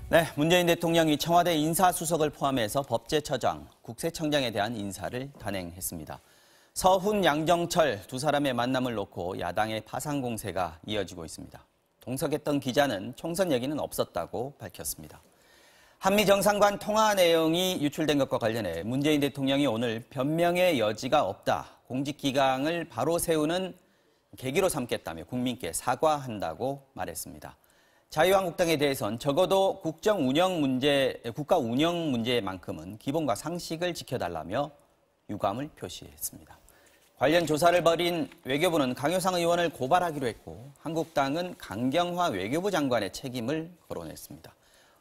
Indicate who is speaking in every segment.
Speaker 1: 네, 문재인 대통령이 청와대 인사수석을 포함해서 법제처장, 국세청장에 대한 인사를 단행했습니다. 서훈, 양정철 두 사람의 만남을 놓고 야당의 파상 공세가 이어지고 있습니다. 동석했던 기자는 총선 얘기는 없었다고 밝혔습니다. 한미 정상간 통화 내용이 유출된 것과 관련해 문재인 대통령이 오늘 변명의 여지가 없다, 공직기강을 바로 세우는 계기로 삼겠다며 국민께 사과한다고 말했습니다. 자유한국당에 대해선 적어도 국가 운영 문제만큼은 기본과 상식을 지켜달라며 유감을 표시했습니다. 관련 조사를 벌인 외교부는 강효상 의원을 고발하기로 했고 한국당은 강경화 외교부 장관의 책임을 거론했습니다.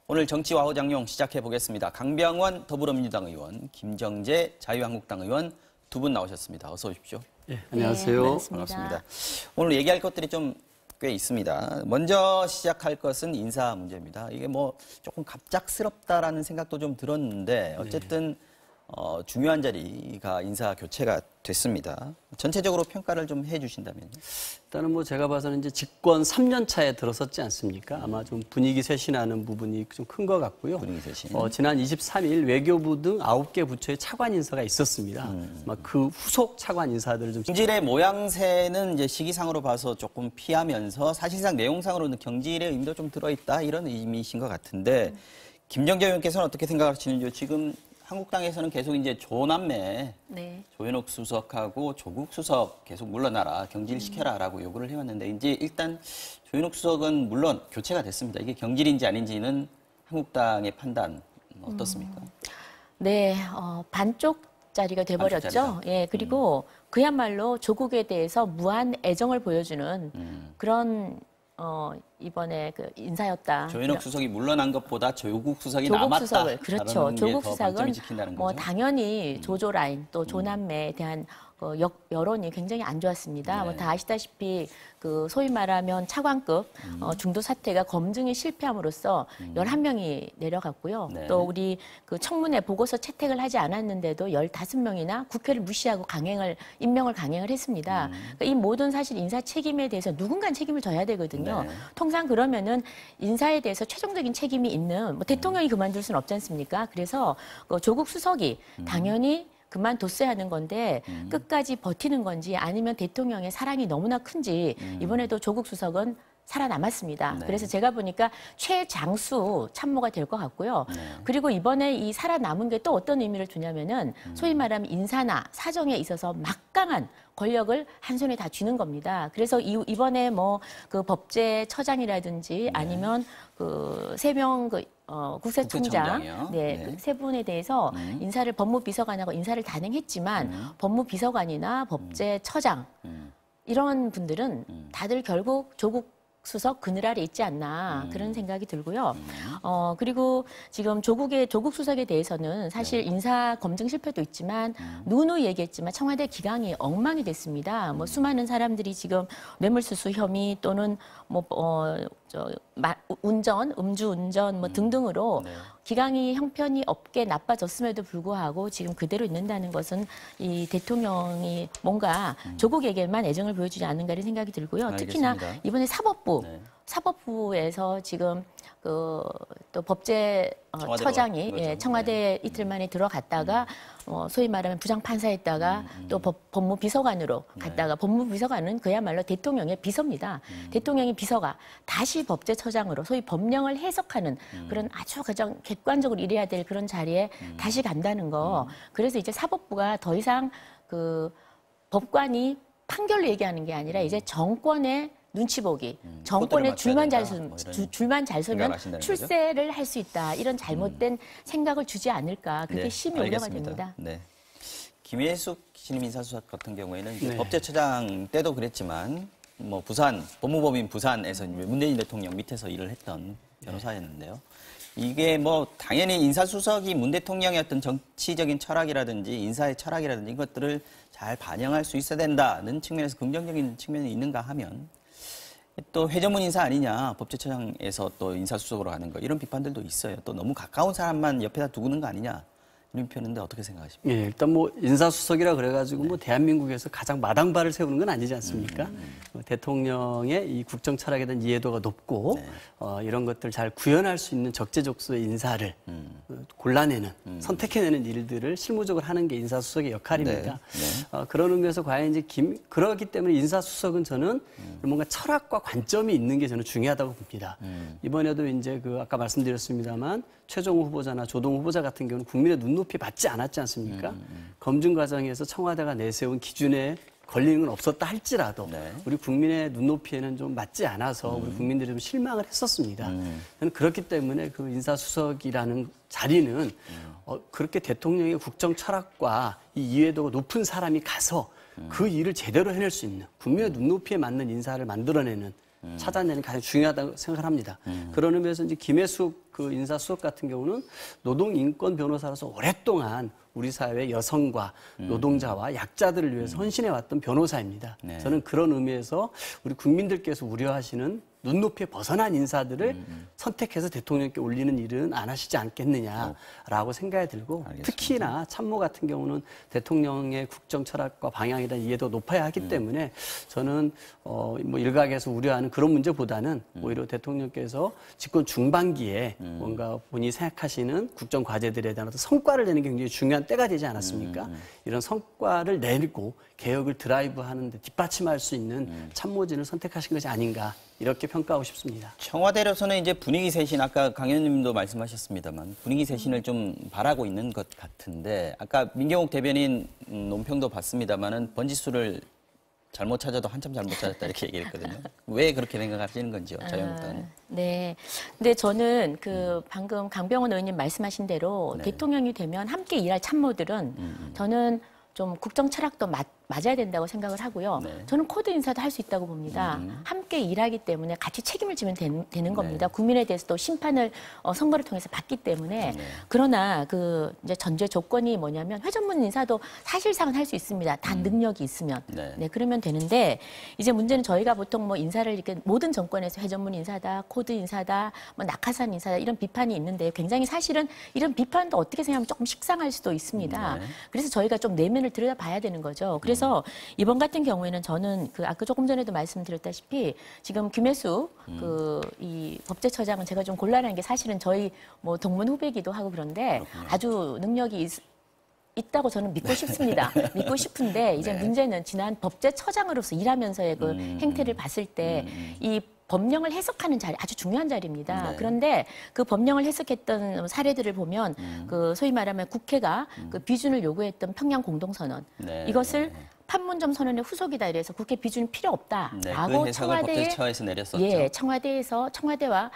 Speaker 1: 오늘 정치와 호장용 시작해 보겠습니다. 강병원 더불어민주당 의원, 김정재 자유한국당 의원 두 분 나오셨습니다. 어서 오십시오.
Speaker 2: 네, 안녕하세요.
Speaker 1: 네, 반갑습니다. 오늘 얘기할 것들이 좀 꽤 있습니다. 먼저 시작할 것은 인사 문제입니다. 이게 뭐 조금 갑작스럽다라는 생각도 좀 들었는데 어쨌든 중요한 자리가 인사 교체가 됐습니다. 전체적으로 평가를 좀 해주신다면요.
Speaker 2: 일단은 뭐 제가 봐서는 이제 집권 3년 차에 들어섰지 않습니까? 아마 좀 분위기 쇄신하는 부분이 좀 큰 것 같고요.
Speaker 1: 분위기 쇄신.
Speaker 2: 지난 23일 외교부 등 9개 부처의 차관 인사가 있었습니다. 아마 그 후속 차관 인사들을 좀.
Speaker 1: 경질의 모양새는 이제 시기상으로 봐서 조금 피하면서 사실상 내용상으로는 경질의 의미도 좀 들어있다 이런 의미이신 것 같은데 김정재 의원께서는 어떻게 생각하시는지요? 지금 한국당에서는 계속 이제 조남매, 네. 조현옥 수석하고 조국 수석 계속 물러나라, 경질시켜라라고 요구를 해왔는데 이제 일단 조현옥 수석은 물론 교체가 됐습니다. 이게 경질인지 아닌지는 한국당의 판단 어떻습니까?
Speaker 3: 네, 반쪽짜리가 돼버렸죠. 예, 그리고 그야말로 조국에 대해서 무한 애정을 보여주는 그런 이번에 그 인사였다.
Speaker 1: 조현옥 수석이 물러난 것보다 조국 수석이 남았다.
Speaker 3: 수석을, 그렇죠. 조국 수석은 뭐
Speaker 1: 거죠?
Speaker 3: 당연히 조조 라인 또 조남매에 대한 여론이 굉장히 안 좋았습니다.
Speaker 1: 네.
Speaker 3: 뭐 다 아시다시피 그 소위 말하면 차관급 중도 사태가 검증이 실패함으로써 11명이 내려갔고요.
Speaker 1: 네.
Speaker 3: 또 우리 그 청문회 보고서 채택을 하지 않았는데도 15명이나 국회를 무시하고 임명을 강행을 했습니다. 그러니까 이 모든 사실 인사 책임에 대해서 누군가 책임을 져야 되거든요.
Speaker 1: 네.
Speaker 3: 통상 그러면은 인사에 대해서 최종적인 책임이 있는 뭐 대통령이 그만둘 수는 없지 않습니까? 그래서 조국 수석이 당연히 그만뒀어야 하는 건데 끝까지 버티는 건지 아니면 대통령의 사랑이 너무나 큰지 이번에도 조국 수석은 살아남았습니다.
Speaker 1: 네.
Speaker 3: 그래서 제가 보니까 최장수 참모가 될 것 같고요. 네. 그리고 이번에 이 살아남은 게 또 어떤 의미를 주냐면은 소위 말하면 인사나 사정에 있어서 막강한 권력을 한 손에 다 쥐는 겁니다. 그래서 이번에 뭐 그 법제처장이라든지 아니면 그 3명 국세청장 네, 네. 세 분에 대해서 인사를 법무비서관하고 인사를 단행했지만 법무비서관이나 법제처장 이런 분들은 다들 결국 조국 수석 그늘 아래 있지 않나 그런 생각이 들고요. 그리고 지금 조국 수석에 대해서는 사실 인사 검증 실패도 있지만 누누이 얘기했지만 청와대 기강이 엉망이 됐습니다. 뭐 수많은 사람들이 지금 뇌물수수 혐의 또는 뭐 음주운전 뭐 등등으로 네. 기강이 형편이 없게 나빠졌음에도 불구하고 지금 그대로 있는다는 것은 이 대통령이 뭔가 조국에게만 애정을 보여주지 않는가 이런 생각이 들고요.
Speaker 1: 알겠습니다.
Speaker 3: 특히나 이번에 사법부에서 지금 또 법제처장이 청와대 이틀 만에 들어갔다가 소위 말하면 부장판사했다가 또 법무비서관으로 갔다가 법무비서관은 그야말로 대통령의 비서입니다. 대통령의 비서가 다시 법제처장으로 소위 법령을 해석하는 그런 아주 가장 객관적으로 일해야 될 그런 자리에 다시 간다는 거. 그래서 이제 사법부가 더 이상 그 법관이 판결로 얘기하는 게 아니라 이제 정권의 눈치 보기, 정권의 줄만 잘 서면 출세를 할 수 있다. 이런 잘못된 생각을 주지 않을까. 그게
Speaker 1: 네,
Speaker 3: 심히 우려가 됩니다.
Speaker 1: 네. 김혜숙 신임 인사수석 같은 경우에는
Speaker 2: 네.
Speaker 1: 법제처장 때도 그랬지만 뭐 법무법인 부산에서 문재인 대통령 밑에서 일을 했던 변호사였는데요. 이게 뭐 당연히 인사수석이 문 대통령의 어떤 정치적인 철학이라든지 인사의 철학이라든지 이것들을 잘 반영할 수 있어야 된다는 측면에서 긍정적인 측면이 있는가 하면 또 회전문 인사 아니냐, 법제처장에서 또 인사수석으로 가는 거 이런 비판들도 있어요. 또 너무 가까운 사람만 옆에다 두는 거 아니냐 이런 표현인데 어떻게 생각하십니까?
Speaker 2: 예, 일단 뭐 인사수석이라 그래가지고 뭐 대한민국에서 가장 마당발을 세우는 건 아니지 않습니까? 대통령의 이 국정 철학에 대한 이해도가 높고 이런 것들 잘 구현할 수 있는 적재적소의 인사를 골라내는 선택해내는 일들을 실무적으로 하는 게 인사수석의 역할입니다. 그런 의미에서 과연 이제 그러기 때문에 인사수석은 저는 뭔가 철학과 관점이 있는 게 저는 중요하다고 봅니다. 이번에도 이제 그 아까 말씀드렸습니다만 최종 후보자나 조동 후보자 같은 경우는 국민의 눈높이에 맞지 않았지 않습니까? 검증 과정에서 청와대가 내세운 기준에 걸리는 건 없었다 할지라도 우리 국민의 눈높이에는 좀 맞지 않아서 우리 국민들이 좀 실망을 했었습니다. 저는 그렇기 때문에 그 인사수석이라는 자리는 그렇게 대통령의 국정 철학과 이 이해도가 높은 사람이 가서 그 일을 제대로 해낼 수 있는 국민의 눈높이에 맞는 인사를 만들어내는 찾아내는 게 가장 중요하다고 생각을 합니다. 그런 의미에서 이제 김혜숙 그 인사수석 같은 경우는 노동인권 변호사로서 오랫동안 우리 사회 여성과 노동자와 약자들을 위해서 헌신해왔던 변호사입니다. 저는 그런 의미에서 우리 국민들께서 우려하시는 눈높이에 벗어난 인사들을 선택해서 대통령께 올리는 일은 안 하시지 않겠느냐라고 생각이 들고 특히나 참모 같은 경우는 대통령의 국정 철학과 방향에 대한 이해도가 높아야 하기 때문에 저는 뭐 일각에서 우려하는 그런 문제보다는 오히려 대통령께서 집권 중반기에 뭔가 본인이 생각하시는 국정 과제들에 대한 어떤 성과를 내는 게 굉장히 중요한 때가 되지 않았습니까? 이런 성과를 내고 개혁을 드라이브하는 데 뒷받침할 수 있는 참모진을 선택하신 것이 아닌가 이렇게 평가하고 싶습니다.
Speaker 1: 청와대로서는 이제 분위기 쇄신, 아까 강 의원님도 말씀하셨습니다만 분위기 쇄신을 좀 바라고 있는 것 같은데 아까 민경욱 대변인 논평도 봤습니다만은 번지수를 잘못 찾아도 한참 잘못 찾았다 이렇게 얘기했거든요. 왜 그렇게 생각하시는 건지요, 자유한국당은?
Speaker 3: 네. 근데 저는 그 방금 강병원 의원님 말씀하신 대로 대통령이 되면 함께 일할 참모들은 저는 좀 국정 철학도 맞아야 된다고 생각을 하고요. 저는 코드 인사도 할 수 있다고 봅니다. 함께 일하기 때문에 같이 책임을 지면 되는 겁니다. 국민에 대해서도 심판을 선거를 통해서 받기 때문에 그러나 그 이제 전제 조건이 뭐냐면 회전문 인사도 사실상은 할 수 있습니다. 단 능력이 있으면 그러면 되는데 이제 문제는 저희가 보통 뭐 인사를 이렇게 모든 정권에서 회전문 인사다, 코드 인사다, 뭐 낙하산 인사다 이런 비판이 있는데 굉장히 사실은 이런 비판도 어떻게 생각하면 조금 식상할 수도 있습니다. 그래서 저희가 좀 내면을 들여다봐야 되는 거죠. 그래서 이번 같은 경우에는 저는 그 아까 조금 전에도 말씀드렸다시피 지금 김혜수 그 이 법제처장은 제가 좀 곤란한 게 사실은 저희 뭐 동문 후배기도 하고 그런데 아주 능력이 있다고 저는 믿고 싶습니다. 믿고 싶은데 이제 문제는 지난 법제처장으로서 일하면서의 그 행태를 봤을 때 이 법령을 해석하는 자리 아주 중요한 자리입니다. 그런데 그 법령을 해석했던 사례들을 보면 그 소위 말하면 국회가 그 비준을 요구했던 평양 공동선언 이것을 판문점 선언의 후속이다 이래서 국회 비준이 필요 없다라고
Speaker 1: 그
Speaker 3: 청와대에
Speaker 1: 법제처에서 내렸었죠.
Speaker 3: 청와대와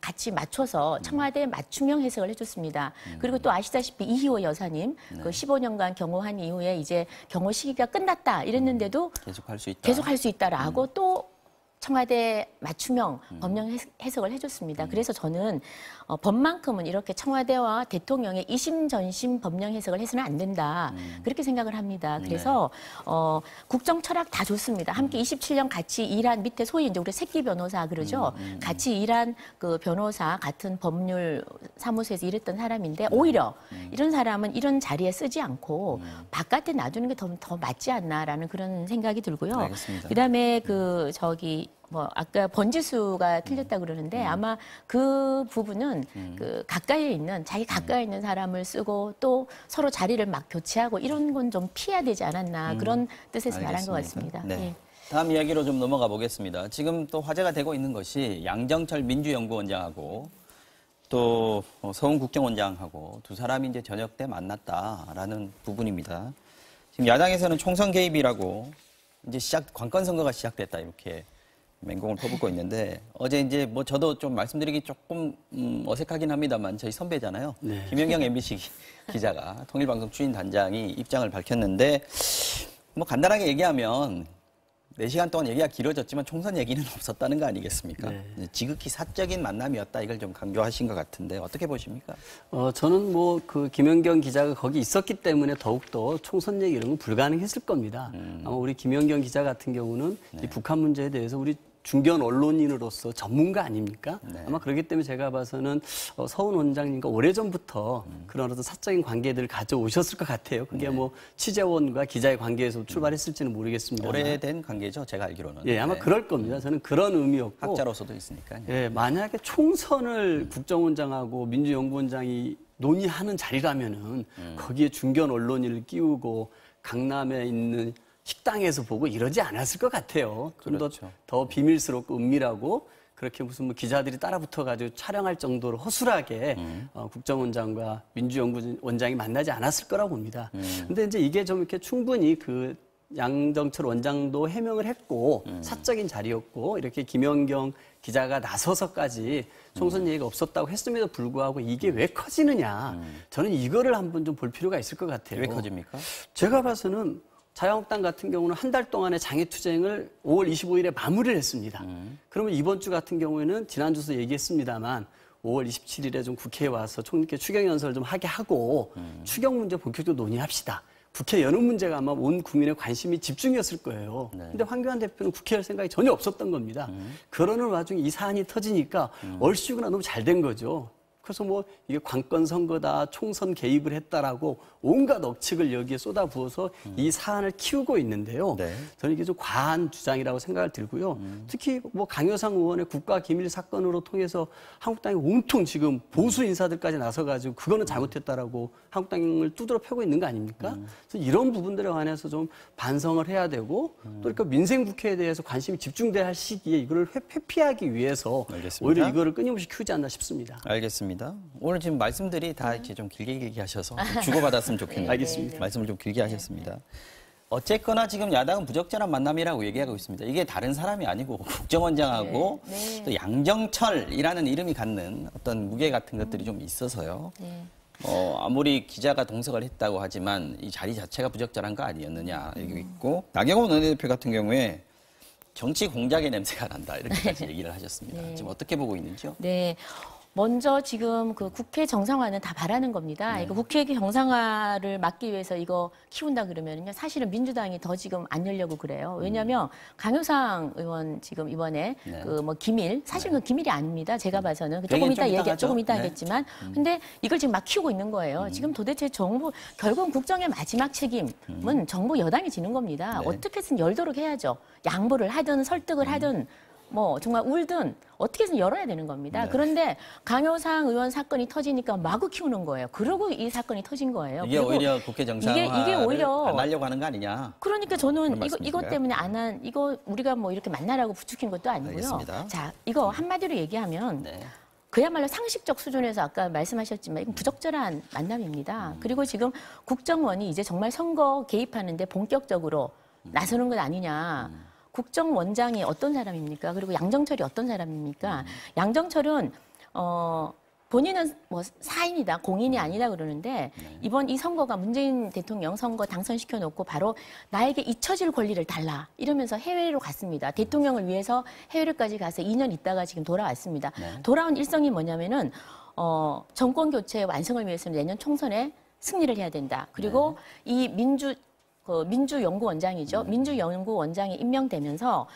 Speaker 3: 같이 맞춰서 청와대 맞춤형 해석을 해줬습니다. 그리고 또 아시다시피 이희호 여사님 그 15년간 경호한 이후에 이제 경호 시기가 끝났다 이랬는데도 계속할 수 있다라고 또 청와대 맞춤형 법령 해석을 해줬습니다. 그래서 저는 법만큼은 이렇게 청와대와 대통령의 이심전심 법령 해석을 해서는 안 된다. 그렇게 생각을 합니다. 그래서 국정 철학 다 좋습니다. 함께 27년 같이 일한 밑에 소위 이제 우리 새끼 변호사 그러죠. 같이 일한 그 변호사 같은 법률 사무소에서 일했던 사람인데 오히려 이런 사람은 이런 자리에 쓰지 않고 바깥에 놔두는 게 더 맞지 않나라는 그런 생각이 들고요.
Speaker 1: 알겠습니다.
Speaker 3: 그다음에 그 뭐 아까 번지수가 틀렸다 그러는데 아마 그 부분은 그 가까이에 있는 자기 가까이 있는 사람을 쓰고 또 서로 자리를 막 교체하고 이런 건 좀 피해야 되지 않았나 그런 뜻에서 말한 것 같습니다.
Speaker 1: 네. 다음 이야기로 좀 넘어가 보겠습니다. 지금 또 화제가 되고 있는 것이 양정철 민주연구원장하고 또 서훈 국정원장하고 두 사람이 이제 저녁 때 만났다라는 부분입니다. 지금 야당에서는 총선 개입이라고 이제 관건 선거가 시작됐다 이렇게 맹공을 퍼붓고 있는데 어제 이제 뭐 저도 좀 말씀드리기 조금 어색하긴 합니다만 저희 선배잖아요. 김연경 MBC 기자가 통일방송 추인단장이 입장을 밝혔는데 뭐 간단하게 얘기하면 4시간 동안 얘기가 길어졌지만 총선 얘기는 없었다는 거 아니겠습니까? 지극히 사적인 만남이었다 이걸 좀 강조하신 것 같은데 어떻게 보십니까?
Speaker 2: 저는 뭐 그 김연경 기자가 거기 있었기 때문에 더욱더 총선 얘기 이런 건 불가능했을 겁니다. 아마 우리 김연경 기자 같은 경우는 이 북한 문제에 대해서 우리 중견 언론인으로서 전문가 아닙니까?
Speaker 1: 네.
Speaker 2: 아마 그렇기 때문에 제가 봐서는 서훈 원장님과 오래전부터 그런 어떤 사적인 관계들을 가져오셨을 것 같아요. 그게 뭐 취재원과 기자의 관계에서 출발했을지는 모르겠습니다.
Speaker 1: 오래된 관계죠, 제가 알기로는.
Speaker 2: 예, 아마
Speaker 1: 네.
Speaker 2: 그럴 겁니다. 저는 그런 의미였고.
Speaker 1: 학자로서도 있으니까요.
Speaker 2: 예, 만약에 총선을 국정원장하고 민주연구원장이 논의하는 자리라면은 거기에 중견 언론인을 끼우고 강남에 있는 식당에서 보고 이러지 않았을 것 같아요. 좀
Speaker 1: 그렇죠.
Speaker 2: 더 비밀스럽고 은밀하고 그렇게 무슨 뭐 기자들이 따라붙어가지고 촬영할 정도로 허술하게 국정원장과 민주연구원장이 만나지 않았을 거라고 봅니다. 근데 이제 이게 좀 이렇게 충분히 그 양정철 원장도 해명을 했고 사적인 자리였고 이렇게 김연경 기자가 나서서까지 총선 얘기가 없었다고 했음에도 불구하고 이게 왜 커지느냐. 저는 이거를 한번 좀 볼 필요가 있을 것 같아요.
Speaker 1: 왜 커집니까?
Speaker 2: 제가 봐서는 자유한국당 같은 경우는 한 달 동안의 장애투쟁을 5월 25일에 마무리를 했습니다. 그러면 이번 주 같은 경우에는 지난주도 얘기했습니다만 5월 27일에 좀 국회에 와서 총리께 추경연설을 좀 하게 하고 추경 문제 본격적으로 논의합시다. 국회 여는 문제가 아마 온 국민의 관심이 집중이었을 거예요. 근데 황교안 대표는 국회 열 생각이 전혀 없었던 겁니다. 그러는 와중에 이 사안이 터지니까 얼씨구나 너무 잘 된 거죠. 그래서 뭐 이게 관건 선거다, 총선 개입을 했다라고 온갖 억측을 여기에 쏟아부어서 이 사안을 키우고 있는데요.
Speaker 1: 네.
Speaker 2: 저는 이게 좀 과한 주장이라고 생각을 들고요. 특히 뭐 강효상 의원의 국가기밀 사건으로 통해서 한국당이 온통 지금 보수 인사들까지 나서가지고 그거는 잘못했다라고 한국당을 두드러 패고 있는 거 아닙니까? 그래서 이런 부분들에 관해서 좀 반성을 해야 되고 또 그러니까 민생국회에 대해서 관심이 집중돼야 할 시기에 이거를 회피하기 위해서
Speaker 1: 알겠습니다.
Speaker 2: 오히려 이거를 끊임없이 키우지 않나 싶습니다.
Speaker 1: 알겠습니다. 오늘 지금 말씀들이 다 이렇게 좀 길게 하셔서 주고받았으면 좋겠네요.
Speaker 2: 알겠습니다.
Speaker 1: 말씀을 좀 길게 하셨습니다. 어쨌거나 지금 야당은 부적절한 만남이라고 얘기하고 있습니다. 이게 다른 사람이 아니고 국정원장하고 또 양정철이라는 이름이 갖는 어떤 무게 같은 것들이 좀 있어서요. 아무리 기자가 동석을 했다고 하지만 이 자리 자체가 부적절한 거 아니었느냐 얘기고 있고 나경원 원내대표 같은 경우에 정치 공작의 냄새가 난다 이렇게까지 얘기를 하셨습니다. 지금 어떻게 보고 있는지요?
Speaker 3: 네. 먼저 지금 그 국회 정상화는 다 바라는 겁니다. 이거 국회 정상화를 막기 위해서 이거 키운다 그러면요. 사실은 민주당이 더 지금 안 열려고 그래요. 왜냐하면 강효상 의원 지금 이번에 그 뭐 기밀, 사실 은 기밀이 아닙니다. 제가 봐서는 조금 이따 하겠지만, 근데 이걸 지금 막 키우고 있는 거예요. 지금 도대체 정부 결국 국정의 마지막 책임은 정부 여당이 지는 겁니다. 어떻게든 열도록 해야죠. 양보를 하든 설득을 하든. 뭐 정말 울든 어떻게 해서 열어야 되는 겁니다. 그런데 강효상 의원 사건이 터지니까 마구 키우는 거예요. 그러고 이 사건이 터진 거예요.
Speaker 1: 이게 오히려 국회 정상화를
Speaker 3: 이게 오히려
Speaker 1: 안 하려고 하는 거 아니냐?
Speaker 3: 그러니까 저는
Speaker 1: 그런
Speaker 3: 이것 때문에 안 한 이거 우리가 뭐 이렇게 만나라고 부추긴 것도 아니고요.
Speaker 1: 알겠습니다.
Speaker 3: 자, 이거 한마디로 얘기하면 그야말로 상식적 수준에서 아까 말씀하셨지만 이건 부적절한 만남입니다. 그리고 지금 국정원이 이제 정말 선거 개입하는데 본격적으로 나서는 것 아니냐. 국정원장이 어떤 사람입니까? 그리고 양정철이 어떤 사람입니까? 양정철은 본인은 뭐 사인이다, 공인이 아니다 그러는데 이번 이 선거가 문재인 대통령 선거 당선시켜 놓고 바로 나에게 잊혀질 권리를 달라 이러면서 해외로 갔습니다. 대통령을 위해서 해외로까지 가서 2년 있다가 지금 돌아왔습니다. 돌아온 일성이 뭐냐면은 정권 교체 완성을 위해서는 내년 총선에 승리를 해야 된다. 그리고 이 민주연구원장이죠. 민주연구원장이 임명되면서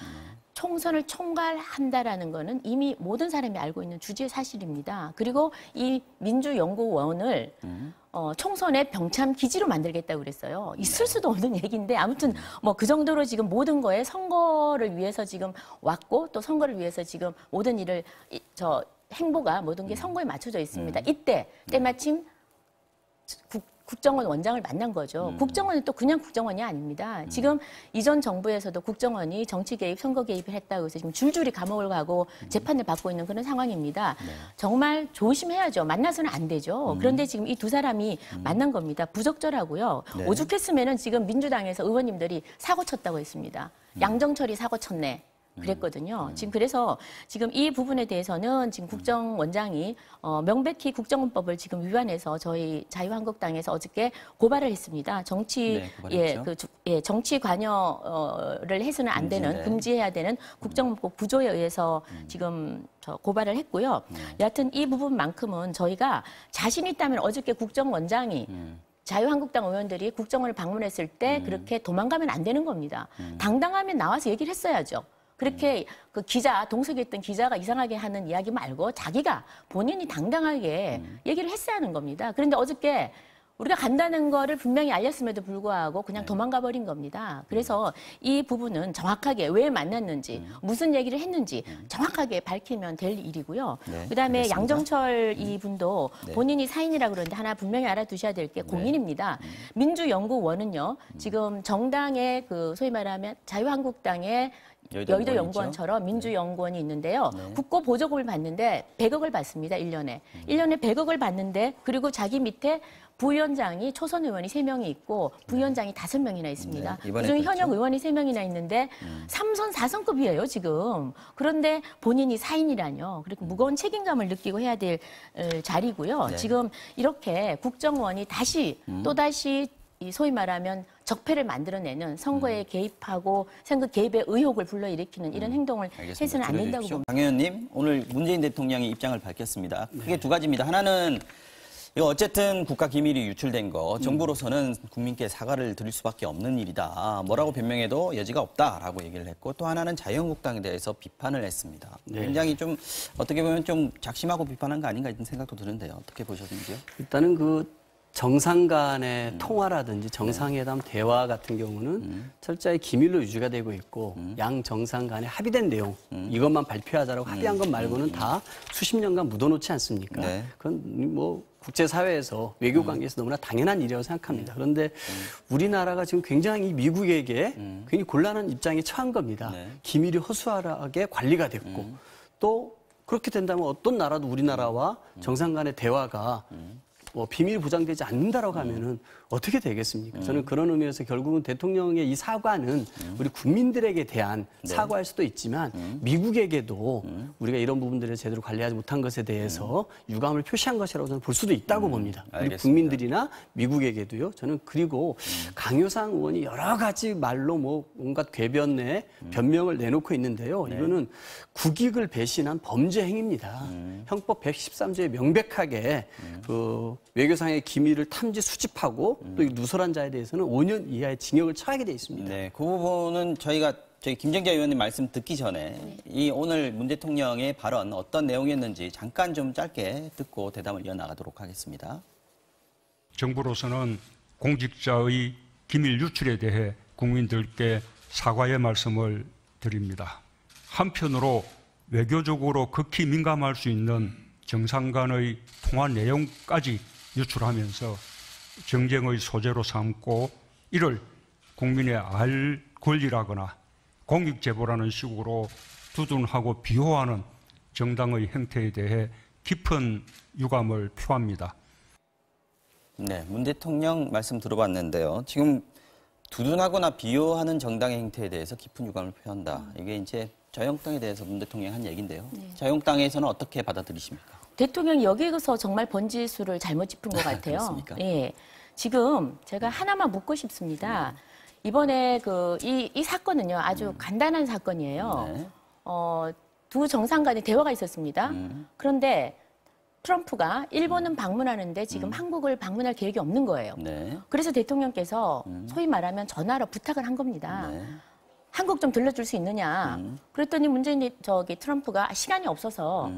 Speaker 3: 총선을 총괄한다라는 거는 이미 모든 사람이 알고 있는 주지의 사실입니다. 그리고 이 민주연구원을 총선의 병참 기지로 만들겠다고 그랬어요. 있을 수도 없는 얘기인데 아무튼 뭐 그 정도로 지금 모든 거에 선거를 위해서 지금 왔고 또 선거를 위해서 지금 모든 일을 행보가 모든 게 선거에 맞춰져 있습니다. 이때 때마침 국정원 원장을 만난 거죠. 국정원은 또 그냥 국정원이 아닙니다. 지금 이전 정부에서도 국정원이 정치 개입, 선거 개입을 했다고 해서 지금 줄줄이 감옥을 가고 재판을 받고 있는 그런 상황입니다. 정말 조심해야죠. 만나서는 안 되죠. 그런데 지금 이 두 사람이 만난 겁니다. 부적절하고요. 오죽했으면은 지금 민주당에서 의원님들이 사고 쳤다고 했습니다. 양정철이 사고 쳤네. 그랬거든요. 지금 그래서 지금 이 부분에 대해서는 지금 국정원장이 명백히 국정원법을 지금 위반해서 저희 자유한국당에서 어저께 고발을 했습니다. 정치 정치 관여를 해서는 안 되는 금지해야 되는 국정원법 구조에 의해서 지금 고발을 했고요. 여하튼 이 부분만큼은 저희가 자신 있다면 어저께 국정원장이 자유한국당 의원들이 국정원을 방문했을 때 그렇게 도망가면 안 되는 겁니다. 당당하면 나와서 얘기를 했어야죠. 그렇게 그 기자, 동석에 있던 기자가 이상하게 하는 이야기 말고 자기가 본인이 당당하게 얘기를 했어야 하는 겁니다. 그런데 어저께 우리가 간다는 거를 분명히 알렸음에도 불구하고 그냥 도망가 버린 겁니다. 그래서 이 부분은 정확하게 왜 만났는지, 무슨 얘기를 했는지 정확하게 밝히면 될 일이고요.
Speaker 1: 네,
Speaker 3: 그다음에
Speaker 1: 알겠습니다.
Speaker 3: 양정철 이분도 본인이 사인이라고 그러는데 하나 분명히 알아두셔야 될 게 공인입니다. 민주연구원은요, 지금 정당의 그 소위 말하면 자유한국당의 여의도 연구원처럼 민주연구원이 있는데요. 국고 보조금을 받는데 100억을 받습니다. 1년에. 1년에 100억을 받는데 그리고 자기 밑에 부위원장이 초선 의원이 3명이 있고 부위원장이 5명이나 있습니다.
Speaker 1: 네, 이번에
Speaker 3: 그중에
Speaker 1: 그렇죠.
Speaker 3: 현역 의원이 3명이나 있는데 3선, 4선급이에요, 지금. 그런데 본인이 사인이라뇨. 그리고 무거운 책임감을 느끼고 해야 될 자리고요.
Speaker 1: 네.
Speaker 3: 지금 이렇게 국정원이 또다시 이 소위 말하면 적폐를 만들어내는 선거에 개입하고 선거 개입의 의혹을 불러일으키는 이런 행동을
Speaker 1: 알겠습니다.
Speaker 3: 해서는 안 된다고
Speaker 1: 줄여주십시오.
Speaker 3: 봅니다.
Speaker 1: 강 의원님, 오늘 문재인 대통령의 입장을 밝혔습니다. 크게 두 가지입니다. 하나는 이거 어쨌든 국가 기밀이 유출된 거 정부로서는 국민께 사과를 드릴 수밖에 없는 일이다. 뭐라고 변명해도 여지가 없다라고 얘기를 했고 또 하나는 자유한국당에 대해서 비판을 했습니다.
Speaker 2: 네.
Speaker 1: 굉장히 좀 어떻게 보면 좀 작심하고 비판한 거 아닌가 이런 생각도 드는데요. 어떻게 보셨는지요?
Speaker 2: 일단은 그 정상 간의 통화라든지 정상회담 대화 같은 경우는 철저히 기밀로 유지가 되고 있고 양 정상 간에 합의된 내용 이것만 발표하자라고 합의한 것 말고는 다 수십 년간 묻어놓지 않습니까?
Speaker 1: 네.
Speaker 2: 그건 뭐 국제사회에서 외교 관계에서 너무나 당연한 일이라고 생각합니다. 그런데 우리나라가 지금 굉장히 미국에게 굉장히 곤란한 입장에 처한 겁니다.
Speaker 1: 네.
Speaker 2: 기밀이 허술하게 관리가 됐고 또 그렇게 된다면 어떤 나라도 우리나라와 정상 간의 대화가 뭐 비밀이 보장되지 않는다라고 하면은 어떻게 되겠습니까? 저는 그런 의미에서 결국은 대통령의 이 사과는 우리 국민들에게 대한 사과일 수도 있지만 미국에게도 우리가 이런 부분들을 제대로 관리하지 못한 것에 대해서 유감을 표시한 것이라고 저는 볼 수도 있다고 봅니다. 우리
Speaker 1: 알겠습니다.
Speaker 2: 국민들이나 미국에게도요. 저는 그리고 강효상 의원이 여러 가지 말로 뭐 온갖 궤변에 변명을 내놓고 있는데요. 이거는 국익을 배신한 범죄 행위입니다. 형법 113조에 명백하게 그 외교상의 기밀을 탐지 수집하고 또 이 누설한 자에 대해서는 5년 이하의 징역을 처하게 돼 있습니다.
Speaker 1: 네, 그 부분은 저희가 저희 김정자 의원님 말씀 듣기 전에 이 오늘 문 대통령의 발언 어떤 내용이었는지 잠깐 좀 짧게 듣고 대담을 이어나가도록 하겠습니다.
Speaker 4: 정부로서는 공직자의 기밀 유출에 대해 국민들께 사과의 말씀을 드립니다. 한편으로 외교적으로 극히 민감할 수 있는 정상 간의 통화 내용까지 유출하면서 정쟁의 소재로 삼고 이를 국민의 알 권리라거나 공익제보라는 식으로 두둔하고 비호하는 정당의 행태에 대해 깊은 유감을 표합니다.
Speaker 1: 네, 문 대통령 말씀 들어봤는데요. 지금 두둔하거나 비호하는 정당의 행태에 대해서 깊은 유감을 표한다. 이게 이제 자유한국당에 대해서 문 대통령이 한 얘기인데요. 자유한국당에서는 어떻게 받아들이십니까?
Speaker 3: 대통령이 여기에서 정말 번지수를 잘못 짚은 것 같아요.
Speaker 1: 그렇습니까?
Speaker 3: 예. 지금 제가 하나만 묻고 싶습니다. 이번에 이 사건은요, 아주 간단한 사건이에요.
Speaker 1: 네.
Speaker 3: 두 정상 간의 대화가 있었습니다. 그런데 트럼프가 일본은 방문하는데 지금 한국을 방문할 계획이 없는 거예요.
Speaker 1: 네.
Speaker 3: 그래서 대통령께서 소위 말하면 전화로 부탁을 한 겁니다.
Speaker 1: 네.
Speaker 3: 한국 좀 들러줄 수 있느냐. 그랬더니 트럼프가 시간이 없어서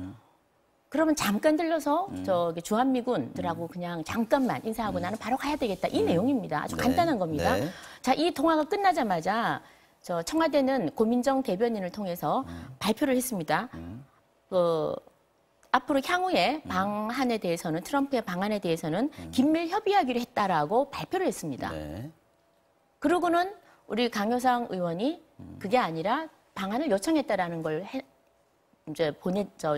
Speaker 3: 그러면 잠깐 들러서 주한미군들하고 그냥 잠깐만 인사하고 나는 바로 가야 되겠다. 이 내용입니다. 아주
Speaker 1: 네.
Speaker 3: 간단한 겁니다.
Speaker 1: 네.
Speaker 3: 자, 이 통화가 끝나자마자 청와대는 고민정 대변인을 통해서 발표를 했습니다. 앞으로 향후에 방안에 대해서는 트럼프의 방안에 대해서는 긴밀 협의하기로 했다라고 발표를 했습니다.
Speaker 1: 네.
Speaker 3: 그러고는 우리 강효상 의원이 그게 아니라 방안을 요청했다라는 걸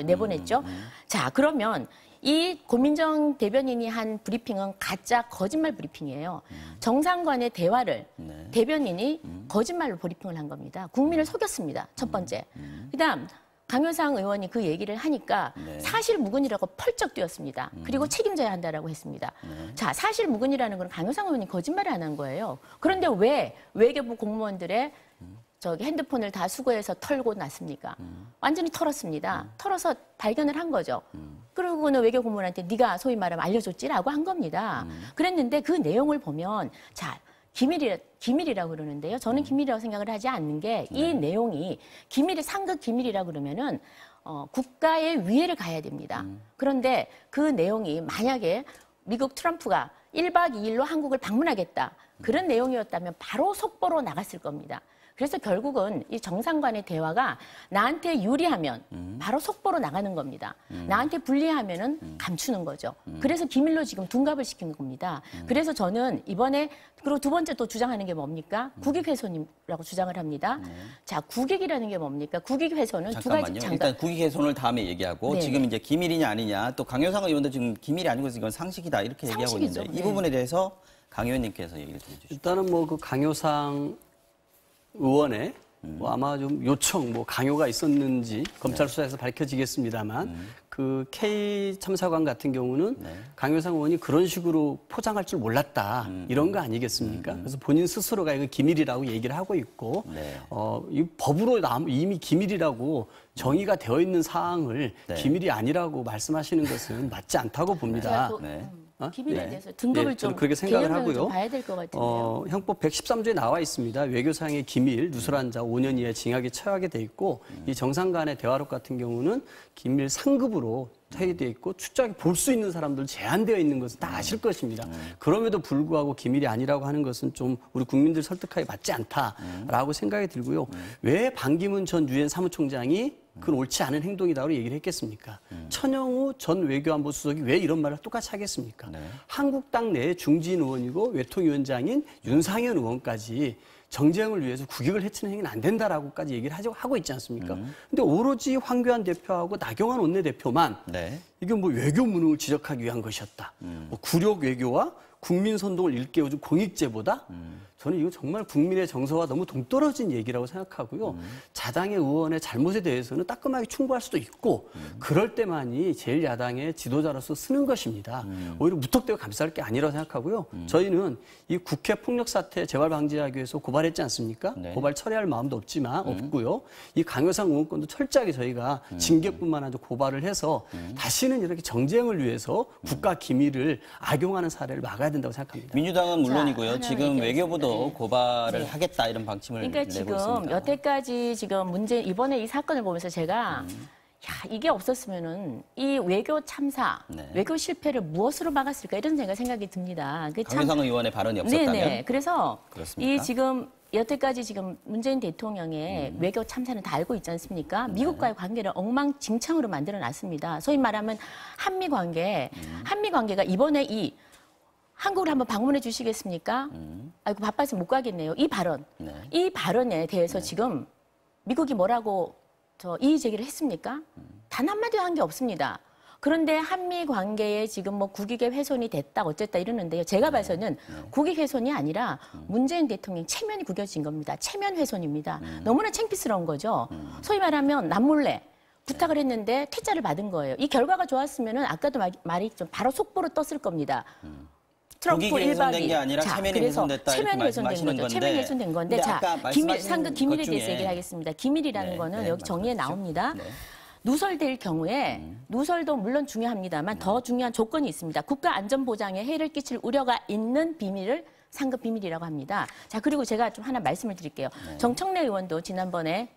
Speaker 3: 내보냈죠. 자, 그러면 이 고민정 대변인이 한 브리핑은 가짜 거짓말 브리핑이에요. 정상 간의 대화를 대변인이 거짓말로 브리핑을 한 겁니다. 국민을 속였습니다. 첫 번째. 그다음 강효상 의원이 그 얘기를 하니까 사실무근이라고 펄쩍 뛰었습니다. 그리고 책임져야 한다라고 했습니다. 자, 사실무근이라는 건 강효상 의원이 거짓말을 안 한 거예요. 그런데 왜 외교부 공무원들의 핸드폰을 다 수거해서 털고 났습니까? 완전히 털었습니다. 털어서 발견을 한 거죠. 그러고는 외교공무원한테 네가 소위 말하면 알려줬지라고 한 겁니다. 그랬는데 그 내용을 보면 자, 기밀이라고 그러는데요. 저는 기밀이라고 생각을 하지 않는 게 이 내용이 기밀이 상급 기밀이라고 그러면은 국가의 위해를 가야 됩니다. 그런데 그 내용이 만약에 미국 트럼프가 1박 2일로 한국을 방문하겠다. 그런 내용이었다면 바로 속보로 나갔을 겁니다. 그래서 결국은 이 정상간의 대화가 나한테 유리하면 바로 속보로 나가는 겁니다. 나한테 불리하면은 감추는 거죠. 그래서 기밀로 지금 둔갑을 시킨 겁니다. 그래서 저는 이번에 그리고 두 번째 또 주장하는 게 뭡니까? 국익훼손이라고 주장을 합니다. 자, 국익이라는 게 뭡니까? 국익훼손은 두 가지
Speaker 1: 잠깐만요. 일단 국익훼손을 다음에 얘기하고
Speaker 3: 네네.
Speaker 1: 지금 이제 기밀이냐 아니냐 또 강효상 의원도 지금 기밀이 아니고 이건 상식이다 이렇게 얘기하고
Speaker 3: 상식이죠.
Speaker 1: 있는데 이
Speaker 3: 네.
Speaker 1: 부분에 대해서 강 의원님께서 얘기를 해주시죠.
Speaker 2: 일단은 뭐 그 강효상 의원의 뭐 아마 좀 요청, 뭐 강요가 있었는지 검찰 수사에서 밝혀지겠습니다만 그 K 참사관 같은 경우는 강효상 의원이 그런 식으로 포장할 줄 몰랐다 이런 거 아니겠습니까? 그래서 본인 스스로가 이거 기밀이라고 얘기를 하고 있고 이 법으로 이미 기밀이라고 정의가 되어 있는 사항을 기밀이 아니라고 말씀하시는 것은 맞지 않다고 봅니다.
Speaker 3: 기밀에 대해서 등급을 좀
Speaker 2: 그렇게 생각을 하고요.
Speaker 3: 좀 봐야 될 것 같은데요.
Speaker 2: 형법 113조에 나와 있습니다. 외교상의 기밀 누설한 자 5년 이하의 징역에 처하게 돼 있고 이 정상 간의 대화록 같은 경우는 기밀 상급으로 되어 있고 출자하게 볼 수 있는 사람들 제한되어 있는 것은 다 아실 것입니다. 그럼에도 불구하고 기밀이 아니라고 하는 것은 좀 우리 국민들 설득하기 맞지 않다라고 생각이 들고요. 왜 반기문 전 유엔 사무총장이 그건 옳지 않은 행동이다고 얘기를 했겠습니까? 천영우 전 외교안보 수석이 왜 이런 말을 똑같이 하겠습니까? 한국당 내 중진 의원이고 외통위원장인 윤상현 의원까지 정쟁을 위해서 국익을 해치는 행위는 안 된다라고까지 얘기를 하고 있지 않습니까? 근데 오로지 황교안 대표하고 나경원 원내대표만 이게 뭐 외교 무능을 지적하기 위한 것이었다. 뭐 굴욕 외교와 국민 선동을 일깨워준 공익제보다 저는 이거 정말 국민의 정서와 너무 동떨어진 얘기라고 생각하고요. 자당의 의원의 잘못에 대해서는 따끔하게 충고할 수도 있고 그럴 때만이 제1야당의 지도자로서 쓰는 것입니다. 오히려 무턱대고 감쌀 게 아니라고 생각하고요. 저희는 이 국회 폭력사태 재발방지하기 위해서 고발했지 않습니까? 고발 철회할 마음도 없고요. 이 강효상 의원권도 철저하게 저희가 징계뿐만 아니라 고발을 해서 다시는 이렇게 정쟁을 위해서 국가 기밀을 악용하는 사례를 막아야 된다고 생각합니다.
Speaker 1: 민주당은 물론이고요. 지금 외교부도 고발을 하겠다 이런 방침을
Speaker 3: 그러니까
Speaker 1: 내고
Speaker 3: 지금
Speaker 1: 있습니다.
Speaker 3: 여태까지 지금 이번에 이 사건을 보면서 제가 이게 없었으면은 이 외교 참사, 외교 실패를 무엇으로 막았을까 이런 생각이 듭니다.
Speaker 1: 강효상 의원의 발언이 없었다면?
Speaker 3: 네네. 그래서
Speaker 1: 그렇습니까?
Speaker 3: 이 지금 여태까지 지금 문재인 대통령의 외교 참사는 다 알고 있지 않습니까? 미국과의 관계를 엉망진창으로 만들어놨습니다. 소위 말하면 한미 관계가 이번에 이 한국을 한번 방문해 주시겠습니까? 아이고 바빠서 못 가겠네요. 이 발언에 대해서 지금 미국이 뭐라고 이의 제기를 했습니까? 단 한마디 한 게 없습니다. 그런데 한미 관계에 지금 뭐 국익의 훼손이 됐다 어쨌다 이러는데요. 제가 봐서는 국익 훼손이 아니라 문재인 대통령 체면이 구겨진 겁니다. 체면 훼손입니다. 너무나 창피스러운 거죠. 소위 말하면 남몰래 부탁을 했는데 퇴짜를 받은 거예요. 이 결과가 좋았으면은 아까도 말이 좀 바로 속보로 떴을 겁니다. 트럼프
Speaker 1: 국익이 훼손된 게 아니라 체면이 훼손됐다 이렇게 말씀하시는 건데.
Speaker 3: 체면이 훼손된 건데 자, 상급 기밀에 대해서 얘기를 하겠습니다. 기밀이라는 거는 여기 정의에 나옵니다. 누설될 경우에 누설도 물론 중요합니다만 더 중요한 조건이 있습니다. 국가 안전 보장에 해를 끼칠 우려가 있는 비밀을 상급 비밀이라고 합니다. 자, 그리고 제가 좀 하나 말씀을 드릴게요. 정청래 의원도 지난번에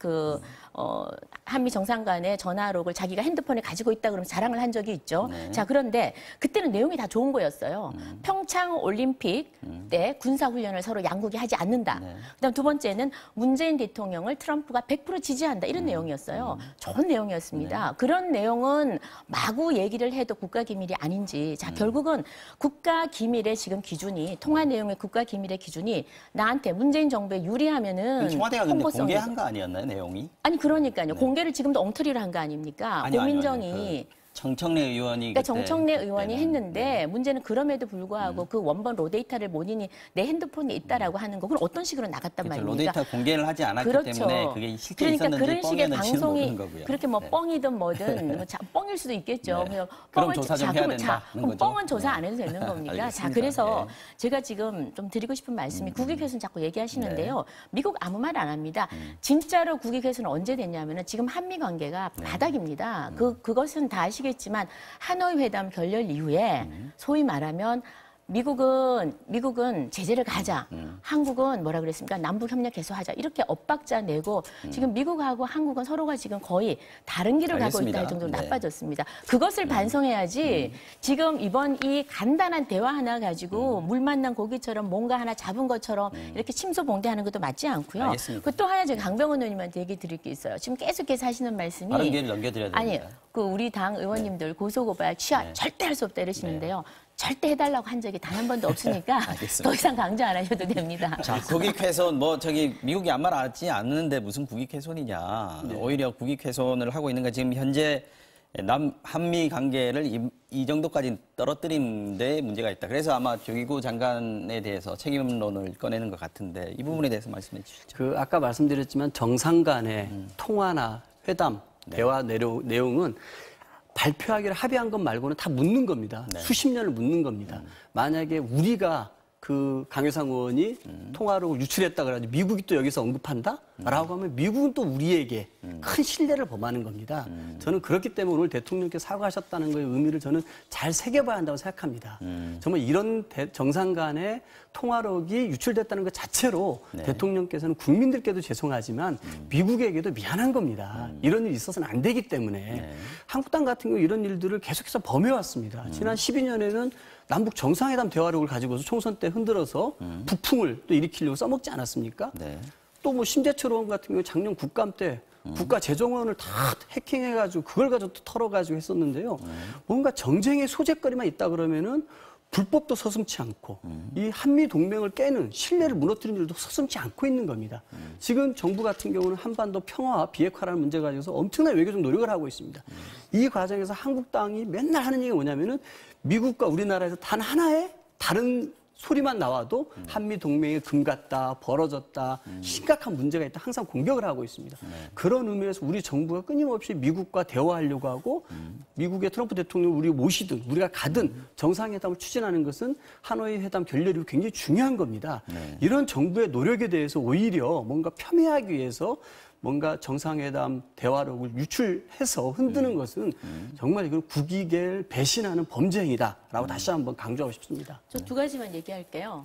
Speaker 3: 한미 정상 간의 전화록을 자기가 핸드폰에 가지고 있다 그러면 자랑을 한 적이 있죠. 자, 그런데 그때는 내용이 다 좋은 거였어요. 평창 올림픽 때 군사훈련을 서로 양국이 하지 않는다. 그다음 두 번째는 문재인 대통령을 트럼프가 100% 지지한다. 이런 내용이었어요. 좋은 내용이었습니다. 그런 내용은 마구 얘기를 해도 국가기밀이 아닌지. 자, 결국은 국가기밀의 지금 기준이 통화 내용의 국가기밀의 기준이 나한테 문재인 정부에 유리하면은
Speaker 1: 청와대가 근데 공개한 거 아니었나요, 내용이?
Speaker 3: 아니 그러니까요. 공개를 지금도 엉터리로 한 거 아닙니까? 고민정이
Speaker 1: 정청래 의원이
Speaker 3: 그러니까 정청래 의원이 했는데 문제는 그럼에도 불구하고 그 원본 로데이터를 본인이 내 핸드폰에 있다라고 하는 거 그럼 어떤 식으로 나갔단 말입니까?
Speaker 1: 로데이터 공개를 하지 않았기 때문에 그게 실제
Speaker 3: 그러니까
Speaker 1: 있었는지
Speaker 3: 그런 식의 방송이
Speaker 1: 거고요.
Speaker 3: 그렇게 뭐 뻥이든 뭐든 뭐 뻥일 수도 있겠죠.
Speaker 1: 그럼 조사 좀 해야 된다.
Speaker 3: 그럼 뻥은 조사 안 해도 되는 겁니까? 자, 그래서 제가 지금 좀 드리고 싶은 말씀이 국익훼손 자꾸 얘기하시는데요. 미국 아무 말 안 합니다. 진짜로 국익훼손은 언제 됐냐면은 지금 한미 관계가 바닥입니다. 그것은 다 아시겠지만 하노이 회담 결렬 이후에 소위 말하면 미국은 제재를 가자. 한국은 뭐라 그랬습니까? 남북 협력 개소하자. 이렇게 엇박자 내고 지금 미국하고 한국은 서로가 지금 거의 다른 길을 가고 있다 할 정도로 나빠졌습니다. 그것을 반성해야지 지금 이번 이 간단한 대화 하나 가지고 물 만난 고기처럼 뭔가 하나 잡은 것처럼 이렇게 침소봉대하는 것도 맞지 않고요.
Speaker 1: 알겠습니다.
Speaker 3: 그 또 하나 제가 강병원 의원님한테 얘기 드릴 게 있어요. 지금 계속해서 하시는 말씀이
Speaker 1: 빠른 기회를 넘겨드려야 됩니다.
Speaker 3: 아니, 그 우리 당 의원님들 고소고발 취하 절대 할 수 없다 이러시는데요. 절대 해달라고 한 적이 단 한 번도 없으니까 더 이상 강조 안 하셔도 됩니다.
Speaker 1: 자, 국익 훼손 미국이 아무 말 하지 않는데 무슨 국익 훼손이냐. 오히려 국익 훼손을 하고 있는 거 지금 현재 한미 관계를 이 정도까지 떨어뜨린 데 문제가 있다. 그래서 아마 조기구 장관에 대해서 책임론을 꺼내는 것 같은데 이 부분에 대해서 말씀해 주시죠.
Speaker 2: 아까 말씀드렸지만 정상 간의 통화나 회담, 대화 내용은 발표하기로 합의한 것 말고는 다 묻는 겁니다. 수십 년을 묻는 겁니다. 만약에 우리가 그 강효상 의원이 통화로 유출했다 그래가지고 미국이 또 여기서 언급한다? 라고 하면 미국은 또 우리에게 큰 신뢰를 범하는 겁니다. 저는 그렇기 때문에 오늘 대통령께 사과하셨다는 거의 의미를 저는 잘 새겨봐야 한다고 생각합니다. 정말 이런 정상 간의 통화록이 유출됐다는 것 자체로 대통령께서는 국민들께도 죄송하지만 미국에게도 미안한 겁니다. 이런 일이 있어서는 안 되기 때문에 한국당 같은 경우 이런 일들을 계속해서 범해왔습니다. 지난 12년에는 남북 정상회담 대화록을 가지고서 총선 때 흔들어서 북풍을 또 일으키려고 써먹지 않았습니까? 또 뭐 심재철 의원 같은 경우 작년 국감 때 국가 재정원을 다 해킹해가지고 그걸 가지고 또 털어가지고 했었는데요. 뭔가 정쟁의 소재거리만 있다 그러면은 불법도 서슴지 않고 이 한미 동맹을 깨는 신뢰를 무너뜨리는 일도 서슴지 않고 있는 겁니다. 지금 정부 같은 경우는 한반도 평화와 비핵화라는 문제 가지고서 엄청난 외교적 노력을 하고 있습니다. 이 과정에서 한국당이 맨날 하는 얘기가 뭐냐면은 미국과 우리나라에서 단 하나의 다른 소리만 나와도 한미 동맹이 금 갔다, 벌어졌다, 심각한 문제가 있다 항상 공격을 하고 있습니다. 그런 의미에서 우리 정부가 끊임없이 미국과 대화하려고 하고 미국의 트럼프 대통령을 우리가 모시든 우리가 가든 정상회담을 추진하는 것은 하노이 회담 결렬이 굉장히 중요한 겁니다. 이런 정부의 노력에 대해서 오히려 뭔가 폄훼하기 위해서 뭔가 정상회담 대화록을 유출해서 흔드는 것은 정말 이건 국익을 배신하는 범죄 행위다라고 다시 한번 강조하고 싶습니다.
Speaker 3: 저 두 가지만 얘기할게요.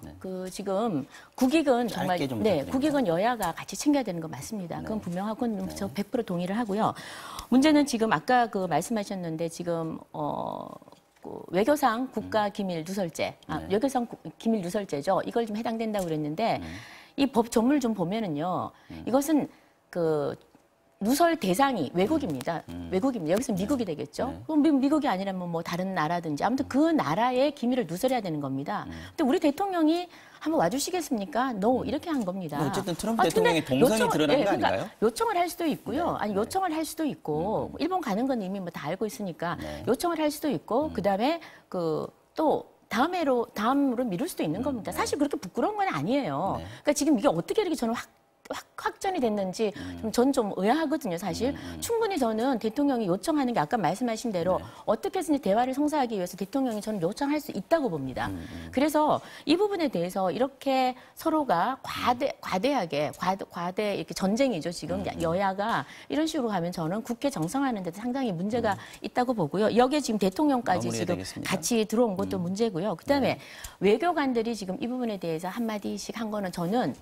Speaker 3: 지금 국익은 정말 국익은 여야가 같이 챙겨야 되는 거 맞습니다. 그건 분명하고 저 100% 동의를 하고요. 문제는 지금 아까 말씀하셨는데 지금 외교상 국가기밀 누설죄, 외교상 기밀 누설죄죠. 이걸 좀 해당된다고 그랬는데 이 법 전문을 좀 보면은요. 이것은 누설 대상이 외국입니다. 외국입니다. 여기서 미국이 되겠죠. 그럼 미국이 아니라면 뭐 다른 나라든지 아무튼 그 나라의 기밀을 누설해야 되는 겁니다. 근데 우리 대통령이 한번 와주시겠습니까? 이렇게 한 겁니다.
Speaker 1: 어쨌든 트럼프 대통령의 동선이 드러난 거 아닌가요?
Speaker 3: 요청을 할 수도 있고요. 아니 요청을 할 수도 있고 일본 가는 건 이미 다 알고 있으니까 요청을 할 수도 있고 그다음에 또 다음으로 미룰 수도 있는 겁니다. 사실 그렇게 부끄러운 건 아니에요. 그러니까 지금 이게 어떻게 이렇게 저는 확전이 됐는지 저는 좀 의아하거든요, 사실. 충분히 저는 대통령이 요청하는 게 아까 말씀하신 대로 어떻게 해서든 대화를 성사하기 위해서 대통령이 저는 요청할 수 있다고 봅니다. 그래서 이 부분에 대해서 이렇게 서로가 과대 이렇게 전쟁이죠, 지금. 여야가 이런 식으로 가면 저는 국회 정상화하는 데도 상당히 문제가 있다고 보고요. 여기에 지금 대통령까지 지금
Speaker 1: 되겠습니다.
Speaker 3: 같이 들어온 것도 문제고요. 그다음에 외교관들이 지금 이 부분에 대해서 한마디씩 한 거는 저는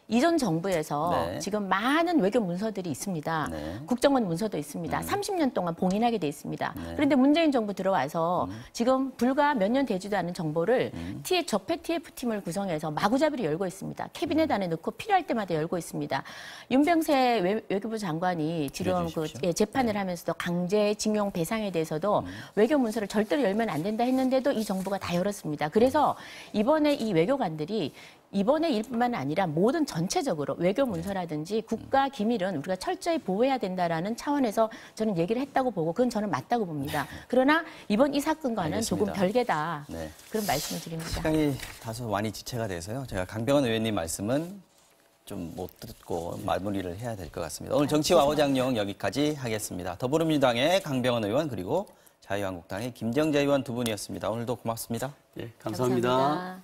Speaker 3: 이전 정부에서 지금 많은 외교 문서들이 있습니다. 국정원 문서도 있습니다. 30년 동안 봉인하게 돼 있습니다. 그런데 문재인 정부 들어와서 지금 불과 몇 년 되지도 않은 정보를 적폐 TF팀을 구성해서 마구잡이로 열고 있습니다. 캐비넷 안에 넣고 필요할 때마다 열고 있습니다. 윤병세 외교부 장관이 지금 재판을 하면서도 강제징용 배상에 대해서도 외교 문서를 절대로 열면 안 된다 했는데도 이 정부가 다 열었습니다. 그래서 이번에 이 외교관들이 이번에 일뿐만 아니라 모든 전체적으로 외교 문서라든지 국가 기밀은 우리가 철저히 보호해야 된다라는 차원에서 저는 얘기를 했다고 보고 그건 저는 맞다고 봅니다. 그러나 이번 이 사건과는
Speaker 1: 알겠습니다.
Speaker 3: 조금 별개다. 그런 말씀을 드립니다.
Speaker 1: 시간이 다소 많이 지체가 돼서요. 제가 강병원 의원님 말씀은 좀 못 듣고 마무리를 해야 될 것 같습니다. 오늘 정치와 호장용 여기까지 하겠습니다. 더불어민주당의 강병원 의원 그리고 자유한국당의 김정재 의원 두 분이었습니다. 오늘도 고맙습니다.
Speaker 2: 네, 감사합니다.